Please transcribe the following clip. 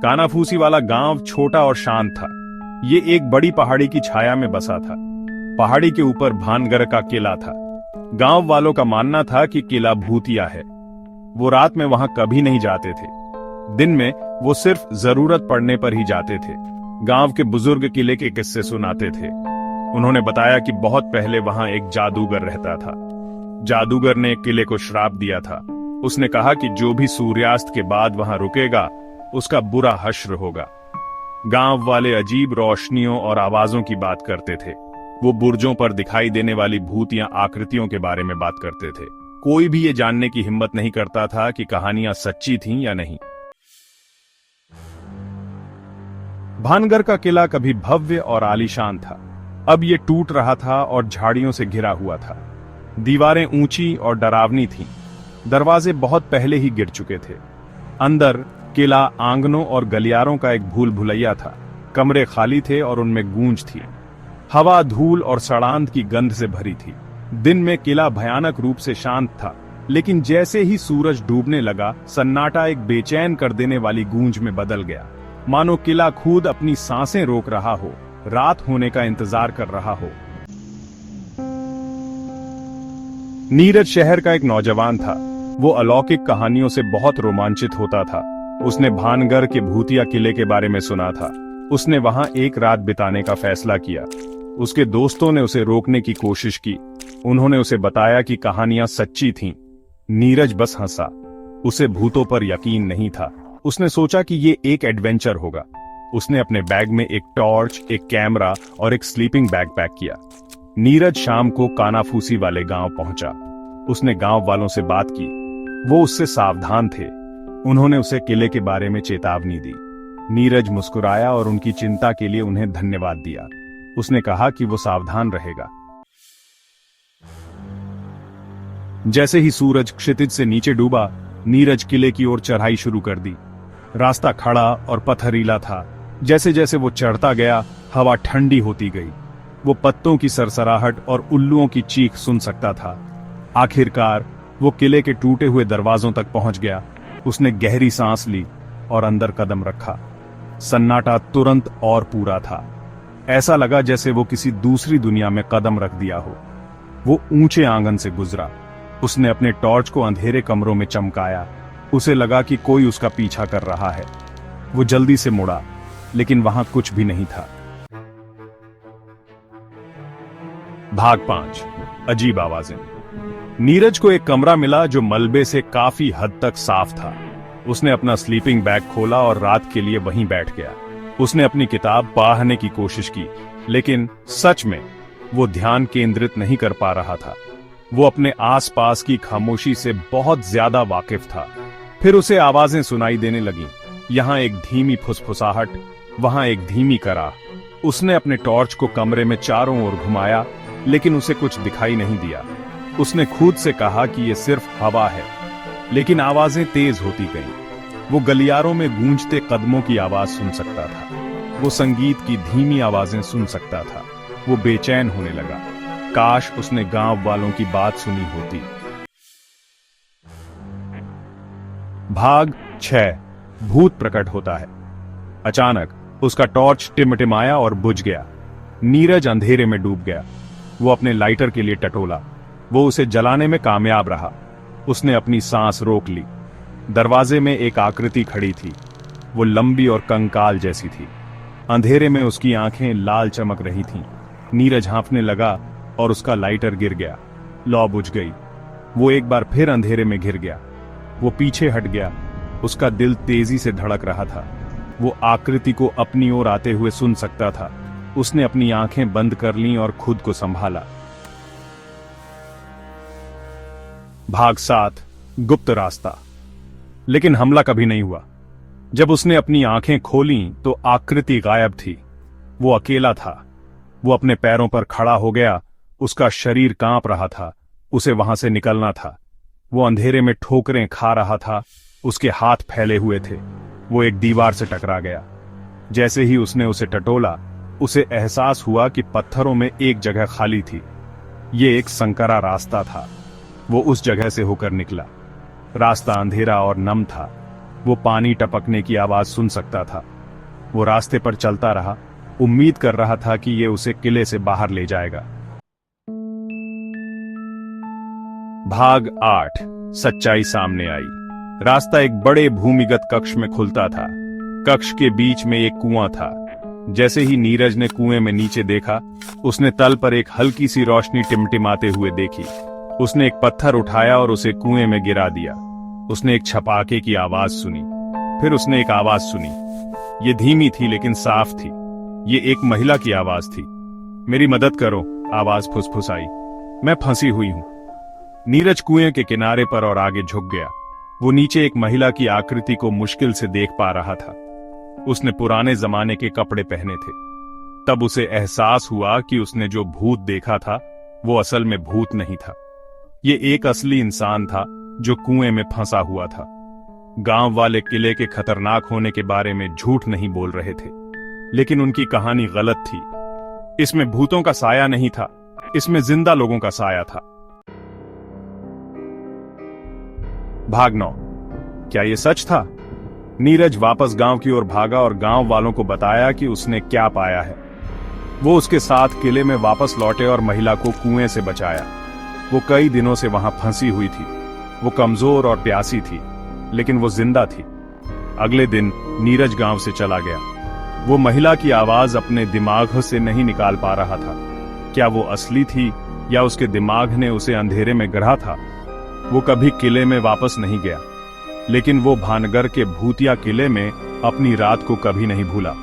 कानाफूसी वाला गांव छोटा और शांत था। ये एक बड़ी पहाड़ी की छाया में बसा था। पहाड़ी के ऊपर भानगढ़ का किला था। गांव वालों का मानना था कि किला भूतिया है। वो रात में वहां कभी नहीं जाते थे। दिन में वो सिर्फ जरूरत पड़ने पर ही जाते थे। गांव के बुजुर्ग किले के किस्से सुनाते थे। उन्होंने बताया कि बहुत पहले वहां एक जादूगर रहता था। जादूगर ने किले को श्राप दिया था। उसने कहा कि जो भी सूर्यास्त के बाद वहां रुकेगा उसका बुरा हश्र होगा। गांव वाले अजीब रोशनियों और आवाजों की बात करते थे। वो बुर्जों पर दिखाई देने वाली भूतियां आकृतियों के बारे में बात करते थे। कोई भी ये जानने की हिम्मत नहीं करता था कि कहानियां सच्ची थीं या नहीं। भानगढ़ का किला कभी भव्य और आलीशान था। अब ये टूट रहा था और झाड़ियों से घिरा हुआ था। दीवारें ऊंची और डरावनी थीं। दरवाजे बहुत पहले ही गिर चुके थे। अंदर किला आंगनों और गलियारों का एक भूल भुलैया था। कमरे खाली थे और उनमें गूंज थी। हवा धूल और सड़ांध की गंध से भरी थी। दिन में किला भयानक रूप से शांत था, लेकिन जैसे ही सूरज डूबने लगा सन्नाटा एक बेचैन कर देने वाली गूंज में बदल गया। मानो किला खुद अपनी सांसें रोक रहा हो, रात होने का इंतजार कर रहा हो। नीरज शहर का एक नौजवान था। वो अलौकिक कहानियों से बहुत रोमांचित होता था। उसने भानगढ़ के भूतिया किले के बारे में सुना था। उसने वहां एक रात बिताने का फैसला किया। उसके दोस्तों ने उसे रोकने की कोशिश की। उन्होंने उसे बताया कि कहानियां सच्ची थीं। नीरज बस हंसा। उसे भूतों पर यकीन नहीं था। उसने सोचा कि ये एक एडवेंचर होगा। उसने अपने बैग में एक टॉर्च, एक कैमरा और एक स्लीपिंग बैग पैक किया। नीरज शाम को कानाफूसी वाले गांव पहुंचा। उसने गांव वालों से बात की। वो उससे सावधान थे। उन्होंने उसे किले के बारे में चेतावनी दी। नीरज मुस्कुराया और उनकी चिंता के लिए उन्हें धन्यवाद दिया। उसने कहा कि वो सावधान रहेगा। जैसे ही सूरज क्षितिज से नीचे डूबा, नीरज किले की ओर चढ़ाई शुरू कर दी। रास्ता खड़ा और पथरीला था। जैसे जैसे वो चढ़ता गया, हवा ठंडी होती गई। वो पत्तों की सरसराहट और उल्लुओं की चीख सुन सकता था। आखिरकार वो किले के टूटे हुए दरवाजों तक पहुंच गया। उसने गहरी सांस ली और अंदर कदम रखा। सन्नाटा तुरंत और पूरा था। ऐसा लगा जैसे वो किसी दूसरी दुनिया में कदम रख दिया हो। वो ऊंचे आंगन से गुजरा। उसने अपने टॉर्च को अंधेरे कमरों में चमकाया। उसे लगा कि कोई उसका पीछा कर रहा है। वो जल्दी से मुड़ा, लेकिन वहां कुछ भी नहीं था। भाग 5। अजीब आवाजें। नीरज को एक कमरा मिला जो मलबे से काफी हद तक साफ था। उसने अपना स्लीपिंग बैग खोला और रात के लिए वहीं बैठ गया। उसने अपनी किताब पढ़ने की कोशिश की, लेकिन सच में वो ध्यान केंद्रित नहीं कर पा रहा था। वो अपने आसपास की खामोशी से बहुत ज्यादा वाकिफ था। फिर उसे आवाजें सुनाई देने लगीं। यहां एक धीमी फुसफुसाहट, वहां एक धीमी कराह। उसने अपने टॉर्च को कमरे में चारों ओर घुमाया, लेकिन उसे कुछ दिखाई नहीं दिया। उसने खुद से कहा कि यह सिर्फ हवा है, लेकिन आवाजें तेज होती गईं। वो गलियारों में गूंजते कदमों की आवाज सुन सकता था। वो संगीत की धीमी आवाजें सुन सकता था। वो बेचैन होने लगा। काश उसने गांव वालों की बात सुनी होती। भाग 6। भूत प्रकट होता है। अचानक उसका टॉर्च टिमटिमाया और बुझ गया। नीरज अंधेरे में डूब गया। वो अपने लाइटर के लिए टटोला। वो उसे जलाने में कामयाब रहा। उसने अपनी सांस रोक ली। दरवाजे में एक आकृति खड़ी थी। वो लंबी और कंकाल जैसी थी। अंधेरे में उसकी आंखें लाल चमक रही थीं। नीरज हाँफने लगा और उसका लाइटर गिर गया। लौ बुझ गई। वो एक बार फिर अंधेरे में घिर गया। वो पीछे हट गया। उसका दिल तेजी से धड़क रहा था। वो आकृति को अपनी ओर आते हुए सुन सकता था। उसने अपनी आंखें बंद कर लीं और खुद को संभाला। भाग 7। गुप्त रास्ता। लेकिन हमला कभी नहीं हुआ। जब उसने अपनी आंखें खोलीं तो आकृति गायब थी। वो अकेला था। वो अपने पैरों पर खड़ा हो गया। उसका शरीर कांप रहा था। उसे वहां से निकलना था। वो अंधेरे में ठोकरें खा रहा था। उसके हाथ फैले हुए थे। वो एक दीवार से टकरा गया। जैसे ही उसने उसे टटोला, उसे एहसास हुआ कि पत्थरों में एक जगह खाली थी। ये एक संकरा रास्ता था। वो उस जगह से होकर निकला। रास्ता अंधेरा और नम था। वो पानी टपकने की आवाज सुन सकता था। वो रास्ते पर चलता रहा, उम्मीद कर रहा था कि ये उसे किले से बाहर ले जाएगा। भाग 8। सच्चाई सामने आई। रास्ता एक बड़े भूमिगत कक्ष में खुलता था। कक्ष के बीच में एक कुआं था। जैसे ही नीरज ने कुएं में नीचे देखा, उसने तल पर एक हल्की सी रोशनी टिमटिमाते हुए देखी। उसने एक पत्थर उठाया और उसे कुएं में गिरा दिया। उसने एक छपाके की आवाज सुनी। फिर उसने एक आवाज सुनी। ये धीमी थी लेकिन साफ थी। ये एक महिला की आवाज थी। मेरी मदद करो, आवाज फुसफुसाई। मैं फंसी हुई हूं। नीरज कुएं के किनारे पर और आगे झुक गया। वो नीचे एक महिला की आकृति को मुश्किल से देख पा रहा था। उसने पुराने जमाने के कपड़े पहने थे। तब उसे एहसास हुआ कि उसने जो भूत देखा था वो असल में भूत नहीं था। ये एक असली इंसान था जो कुएं में फंसा हुआ था। गांव वाले किले के खतरनाक होने के बारे में झूठ नहीं बोल रहे थे, लेकिन उनकी कहानी गलत थी। इसमें भूतों का साया नहीं था, इसमें जिंदा लोगों का साया था। भाग 9। क्या यह सच था? नीरज वापस गांव की ओर भागा और गांव वालों को बताया कि उसने क्या पाया है। वो उसके साथ किले में वापस लौटे और महिला को कुएं से बचाया। वो कई दिनों से वहां फंसी हुई थी। वो कमजोर और प्यासी थी, लेकिन वो जिंदा थी। अगले दिन नीरज गांव से चला गया। वो महिला की आवाज अपने दिमाग से नहीं निकाल पा रहा था। क्या वो असली थी या उसके दिमाग ने उसे अंधेरे में गढ़ा था? वो कभी किले में वापस नहीं गया, लेकिन वो भानगर के भूतिया किले में अपनी रात को कभी नहीं भूला।